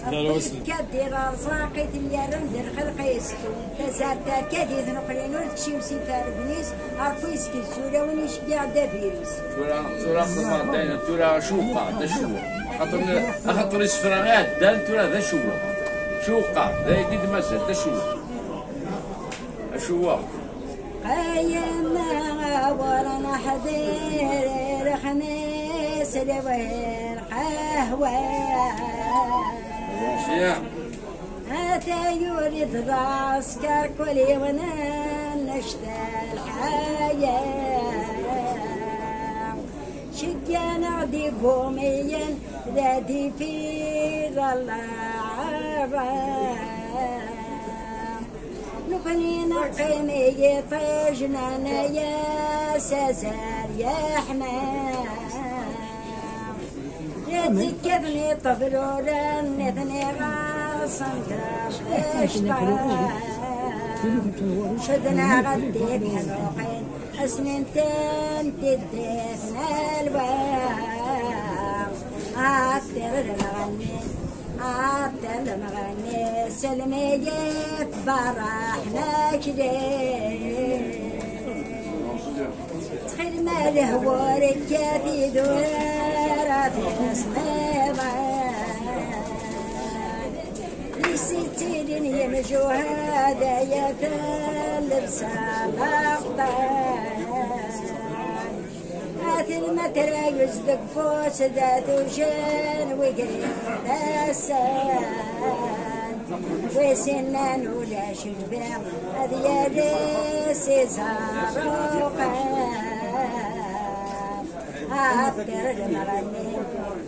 الرئيس كدير رزاقي اليرم دير خلقيس تزارتا كدير نقرين ورتشي وسيفار بنيس عرفيس كيسولا ونيش قاعدة فيروس تورا خطر داينا تورا شوقة دا شوق خاطر السفراغات دان تورا ذا شوقة ذا يديد مازال دا شوق قيما ورانا حذير خميس لوين قهوة هاتا يولد راس كاكولي وانا نشتى الحياة شكيان عدي قوميا ذاتي في ظلع نقنينا قيمي طيجنا يا سازار يا حمام يتكبني طفلولا نثني غاصن كاش شدنا غدي بحلوقين أسنين تدفنا الباب عطر المغني عطر المغني سلمي فرحنا كدير تخيل ما لهورك كافي دورة في نصميبا لستين يمجو هدايا تلبس الأقطار هات المترا يزدق فوس ذات وجان وقريب السان وسنان ولا شباب هذا يا زاروقا عطر المغني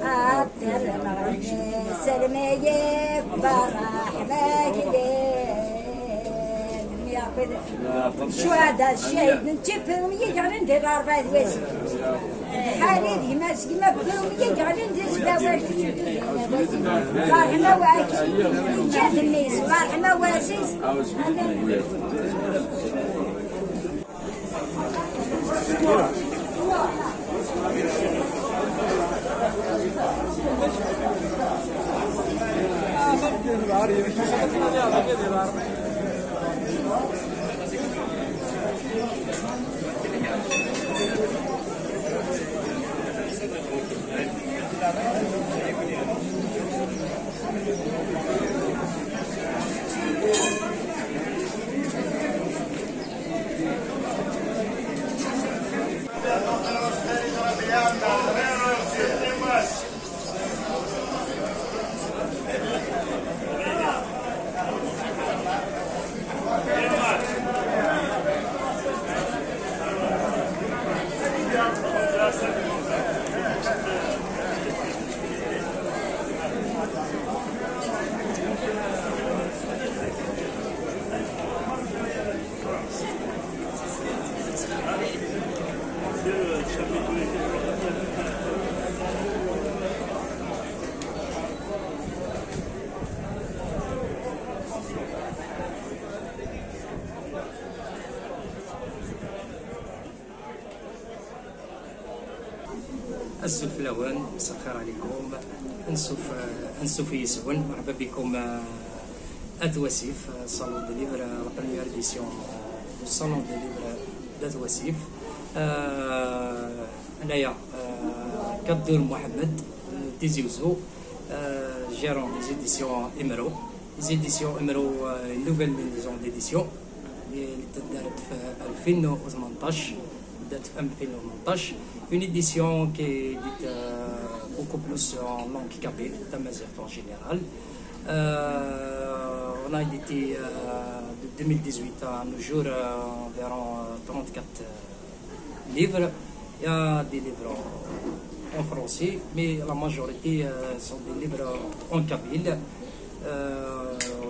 عطر المغني سلمي برحمة شو هذا الشيء نتفهم يجعل ندير 4 ويس حالي ماسك ما بكم يجعل ندير 7 ويس فرحنا واكل جات الميس فرحنا واسيس الزلف الأوان مساء الخير عليكم. أنسوف يسون مرحبا بكم أدواسيف صالون دي ليفر لا بروميير إديسيون دو صالون دي ليفر d'Adouassif. هنايا كابدول محمد تيزي وزو gérant des éditions Emero. Les éditions Emero, une nouvelle maison d'édition اللي تدارت في 2018 بدات في 2018. Une édition qui est dite beaucoup plus en langue kabyle, tamazight en général. On a édité de 2018 à nos jours environ 34 livres. Il y a des livres en français, mais la majorité sont des livres en kabyle.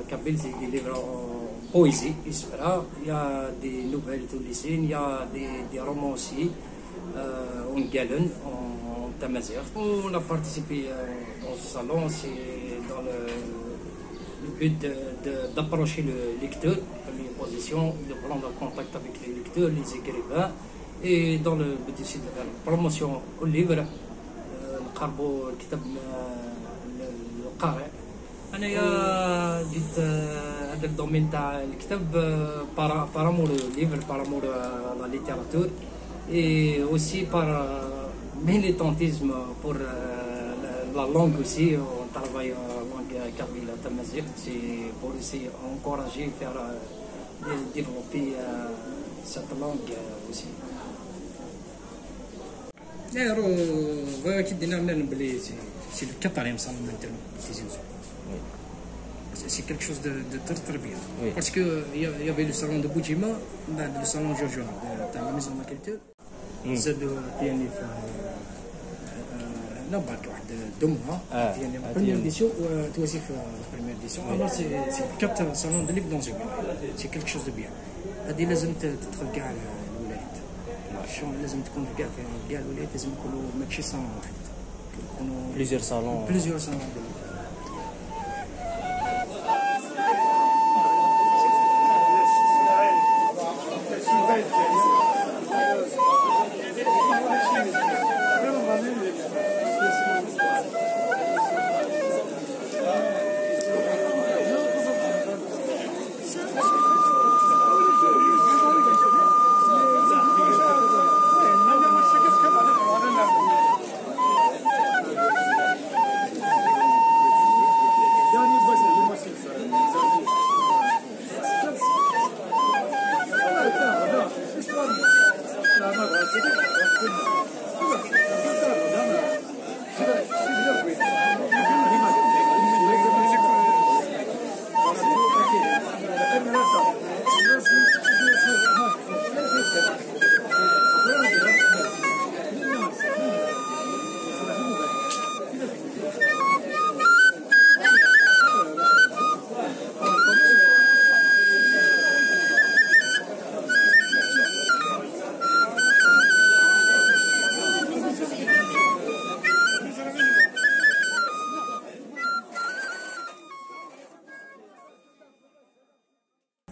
Kabyle, c'est des livres en poésie, il y a des nouvelles toulousaines, il y a des romans aussi en galen, en tamazight. On a participé au salon, c'est dans le but d'approcher le lecteur, les positions, de prendre contact avec les lecteurs, les écrivains, et dans le but aussi de faire promotion au livre. نقربوا الكتاب قارئ. انايا جيت هذا الدومين تاع الكتاب بارامور ليفر بارامور لا ليتيراتور et aussi par militantisme pour la langue aussi. On travaille en langue kabyle tamazight, c'est pour essayer d'encourager, faire développer cette langue aussi. كي دينا بلي سي le quatrième salon maintenant c'est quelque chose de très bien parce que il y avait le salon de Boujima, le salon Jojo de la maison de la culture زادوا ثاني في نبارك واحد دمها ثاني بريمير ديسيون وتوازي في بريمير ديسيون alors c'est quatre salons de livres dans une c'est quelque chose de bien. هذه لازم تدخل كاع الولايات شلون لازم تكون كاع في الولايات لازم يكونوا ماشي صالون واحد يكونوا بليزيور صالون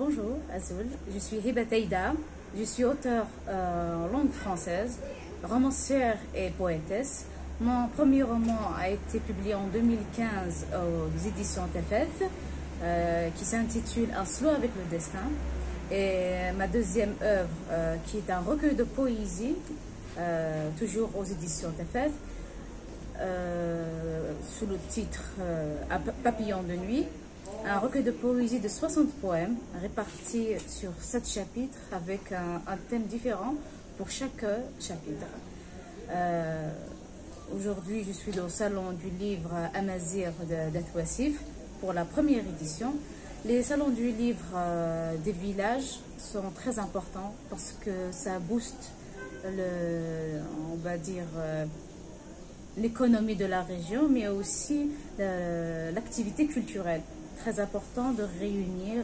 Bonjour Azul, je suis Hiba Taïda, je suis auteure en langue française, romancière et poétesse. Mon premier roman a été publié en 2015 aux éditions Tafet, qui s'intitule Un slow avec le destin. Et ma deuxième œuvre, qui est un recueil de poésie, toujours aux éditions Tafet, sous le titre Un papillon de nuit. Un recueil de poésie de 60 poèmes répartis sur 7 chapitres avec un thème différent pour chaque chapitre. Aujourd'hui, je suis au salon du livre Amazir d'Atouassif pour la première édition. Les salons du livre des villages sont très importants parce que ça booste on va dire, l'économie de la région, mais aussi l'activité culturelle. Très important de réunir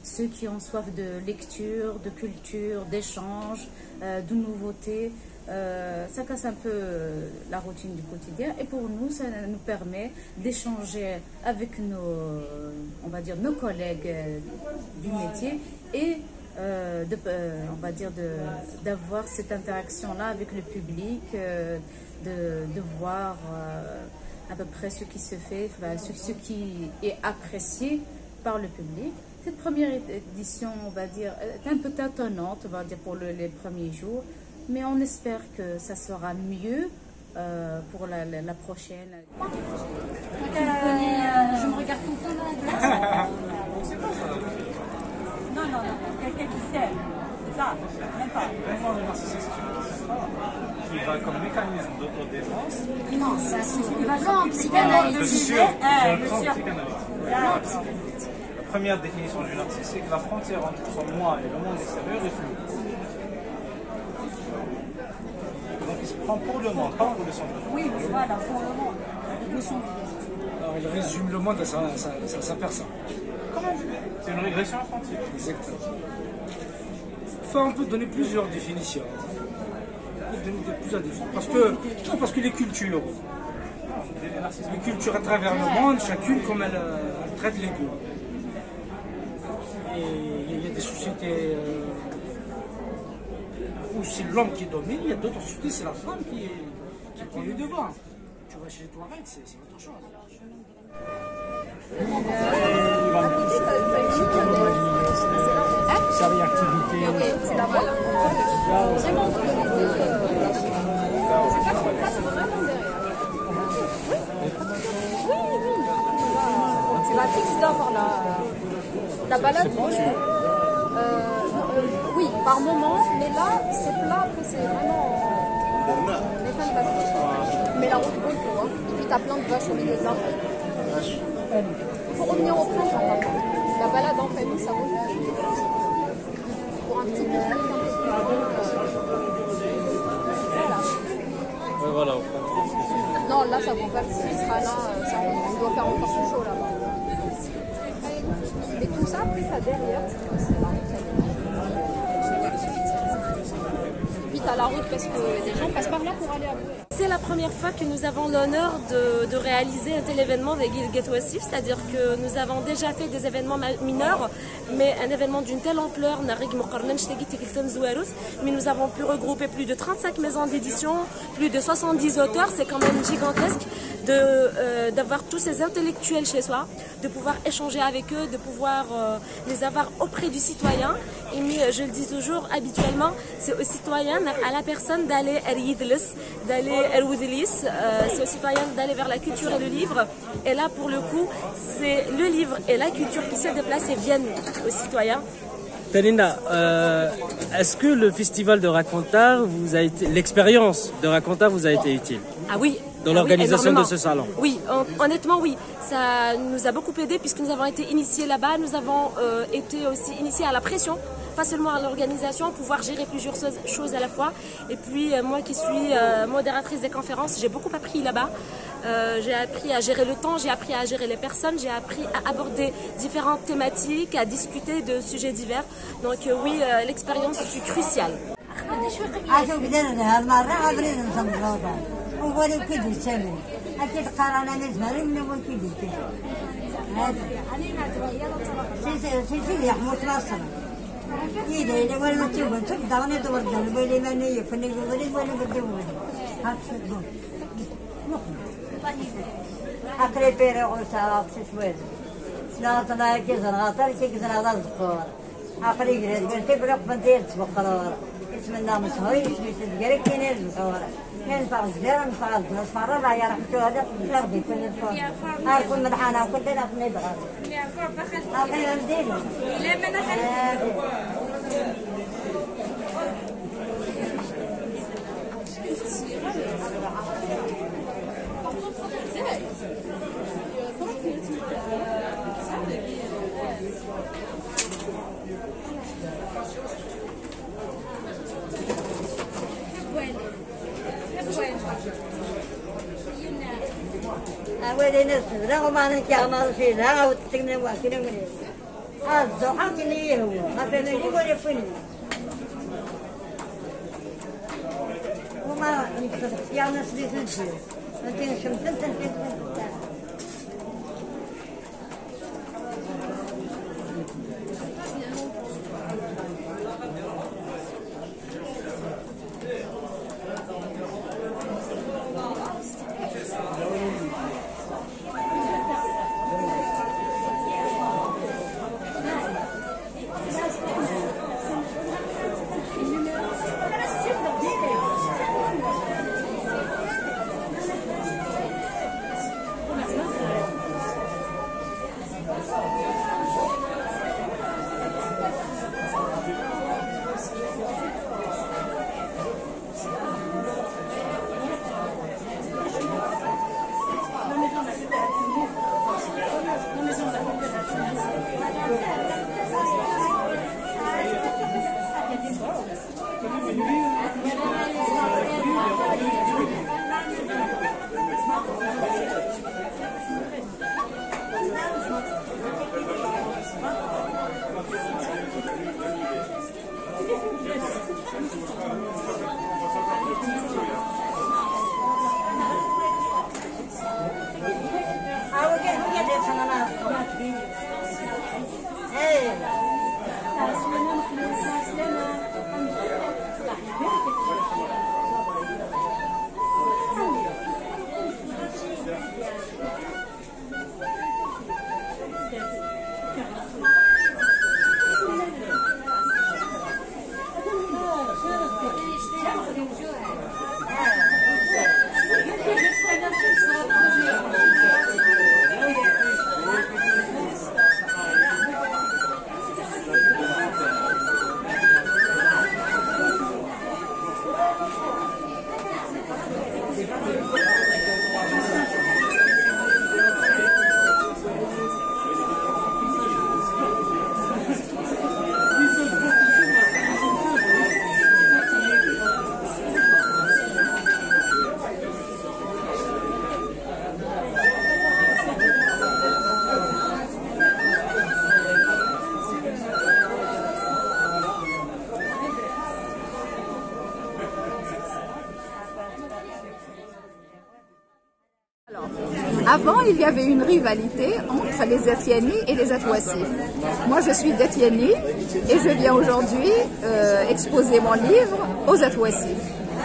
ceux qui ont soif de lecture, de culture, d'échange, de nouveautés. Ça casse un peu la routine du quotidien et pour nous, ça nous permet d'échanger avec on va dire, nos collègues du métier et on va dire d'avoir cette interaction-là avec le public, de voir à peu près ce qui se fait, ce qui est apprécié par le public. Cette première édition, on va dire, est un peu tâtonnante, on va dire, pour les premiers jours, mais on espère que ça sera mieux pour la prochaine. Je me regarde tout le temps là. Non, quelqu'un qui sait. Ça, même pas. Qui va comme mécanisme d'autodéfense. Non, ça c'est en psychanalyse. La première définition du narcisse, c'est que la frontière entre son moi et le monde extérieur est floue. Donc il se prend pour le monde, pas pour le centre. Oui, voilà, pour le monde. Alors il résume le monde à sa personne. C'est une régression infantile. Exactement. Enfin, on peut donner plusieurs définitions. Parce que les cultures à travers le monde, chacune comme elle traite les goûts. Et il y a des sociétés où c'est l'homme qui domine, il y a d'autres sociétés, c'est la femme qui prend le devant. Tu vas chez toi avec, c'est autre chose. activité. Ok, c'est la voilà. Vraiment, c'est pas trop place vraiment derrière. Oui. C'est la fixe d'or là. La balade. Oui, par moment, mais là, c'est plat, après c'est vraiment. Mais pas de vache. Mais la route roule, tu vois. Et puis t'as plein de vaches au milieu de la route. Il faut revenir au printemps, par contre. La balade en famille, ça vaut le coup. Pour un petit pique-nique un peu plus voilà. Voilà. Non, là, ça vaut pas le coup. Il sera là, on doit faire encore plus chaud là-bas. Et tout ça, après, ça derrière, c'est la route. Puis t'as la route parce que les gens passent par là pour aller à Boué. C'est la première fois que nous avons l'honneur de réaliser un tel événement avec Gilget Wassif, c'est-à-dire que nous avons déjà fait des événements mineurs, mais un événement d'une telle ampleur, mais nous avons pu regrouper plus de 35 maisons d'édition, plus de 70 auteurs, c'est quand même gigantesque d'avoir tous ces intellectuels chez soi, de pouvoir échanger avec eux, de pouvoir les avoir auprès du citoyen. Et mais je le dis toujours, habituellement, c'est au citoyen, à la personne d'aller à Yidlis, d'aller à Woudlis, c'est au citoyen d'aller vers la culture et le livre. Et là, pour le coup, c'est le livre et la culture qui se déplacent et viennent aux citoyens. Tanina, est-ce que le festival de Racontar vous a été, l'expérience de Racontar vous a été utile? Ah oui. Dans l'organisation de ce salon? Oui, honnêtement oui, ça nous a beaucoup aidé puisque nous avons été initiés là-bas, nous avons été aussi initiés à la pression, pas seulement à l'organisation, pouvoir gérer plusieurs choses à la fois. Et puis moi qui suis modératrice des conférences, j'ai beaucoup appris là-bas. J'ai appris à gérer le temps, j'ai appris à gérer les personnes, j'ai appris à aborder différentes thématiques, à discuter de sujets divers. Donc oui, l'expérience fut cruciale. ولا كيدير ثمن اكيد قرانا نزمر من هو كيدير هذا سي يحموت مصر إذا ولا تبغى تبدا ندور دل ولا ما نيفن ولا بدون هاك أقري بيري غوسا شوية ناطنا كيزن غاطر كيزن غاطر الزقور أقري جريد بنتي بلق بنتي تبقر اسمنا مصهوي اسمي تدقري كينير الزقور كان فرق زيرا نفعل نصفر لا يرحمتو هذا نرضي كل الفور أركون مدحانا وكلنا في ندغر أقري ندير لا ما نخلي أولي نفس لا وما نكيا ما نصير لا وتتكلم واكلم مني هذا حاطني هو هذا اللي يقول يفني وما يا ناس اللي تنسي أنت شمتن il y avait une rivalité entre les Atiani et les Atouassif. Moi, je suis d'Atiani et je viens aujourd'hui exposer mon livre aux Atouassif.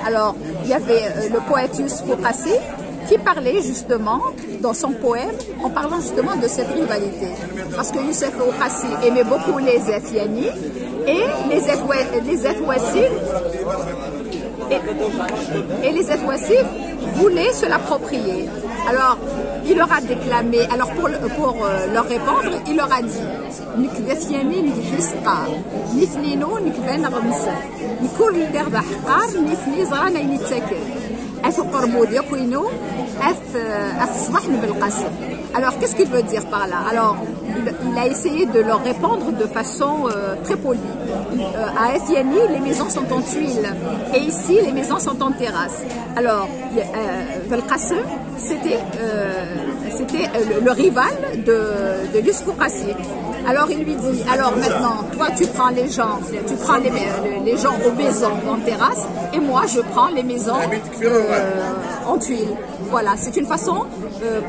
Alors, il y avait le poète Youssef Ouqassi qui parlait justement, dans son poème, en parlant justement de cette rivalité. Parce que Youssef Ouqassi aimait beaucoup les Atiani et les Atouassif et les Atouassif voulaient se l'approprier. Alors, il leur a déclamé, alors pour leur répondre, il leur a dit Nik Atiani, nik Hisqa, nik Nino, nik Ben Ramsa, nik Koul Derba Hqar, nik Nizrana Nitsaker. Alors, qu'est-ce qu'il veut dire par là? Alors, il a essayé de leur répondre de façon très polie. À Etiani, les maisons sont en tuiles et ici, les maisons sont en terrasse. Alors, Belkacem, c'était le rival de Youssef Ouqassi. Alors il lui dit, alors maintenant, toi tu prends les gens aux maisons en terrasse et moi je prends les maisons en tuiles. Voilà, c'est une façon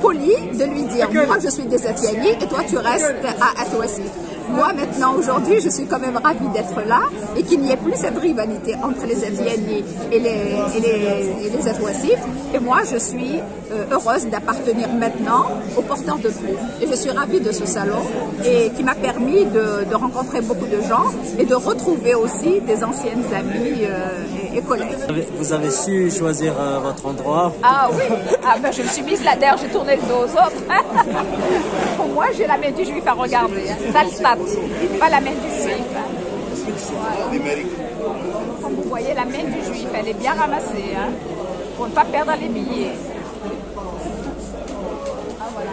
polie de lui dire, moi je suis des Atiani et toi tu restes à Atouassif. Moi maintenant, aujourd'hui, je suis quand même ravie d'être là et qu'il n'y ait plus cette rivalité entre les Atiani et les Atouassif. Et moi, je suis heureuse d'appartenir maintenant aux porteurs de plumes. Et je suis ravie de ce salon et qui m'a permis de rencontrer beaucoup de gens et de retrouver aussi des anciennes amies et collègues. Vous avez su choisir votre endroit? Ah oui, ben, je me suis mise là, d'ailleurs j'ai tourné le dos aux autres. Pour moi, j'ai la main du juif à regarder. Hein. Pas la main du juif. Comme vous voyez, la main du juif, elle est bien ramassée, hein, pour ne pas perdre les billets. Ah, voilà.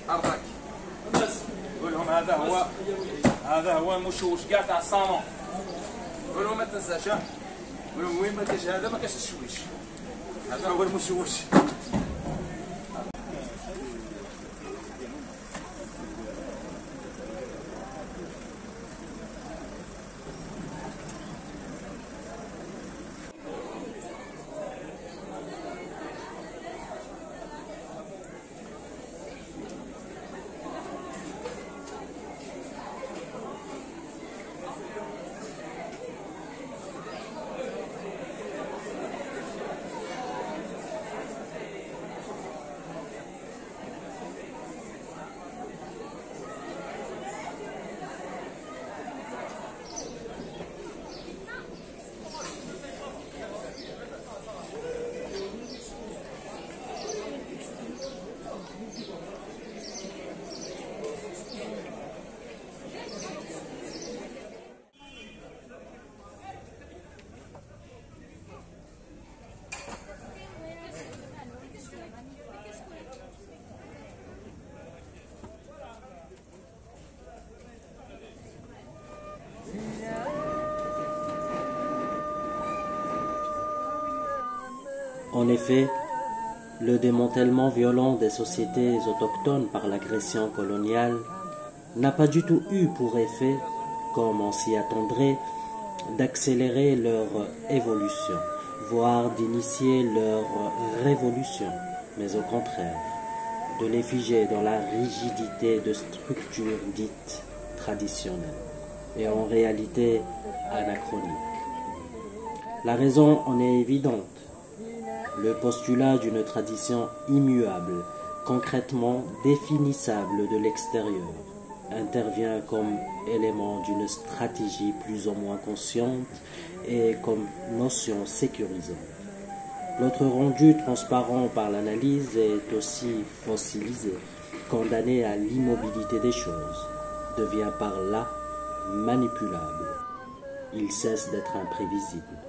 حرك بس قول لهم هذا هو المشوش كاع تاع الصالون. قول لهم ما تنساش، قول لهم وين ما كاش هذا ما كاش الشويش، هذا هو المشوش. En effet, le démantèlement violent des sociétés autochtones par l'agression coloniale n'a pas du tout eu pour effet, comme on s'y attendrait, d'accélérer leur évolution, voire d'initier leur révolution, mais au contraire, de les figer dans la rigidité de structures dites traditionnelles et en réalité anachroniques. La raison en est évidente. Le postulat d'une tradition immuable, concrètement définissable de l'extérieur, intervient comme élément d'une stratégie plus ou moins consciente et comme notion sécurisante. L'autre rendu transparent par l'analyse est aussi fossilisé, condamné à l'immobilité des choses, devient par là manipulable. Il cesse d'être imprévisible.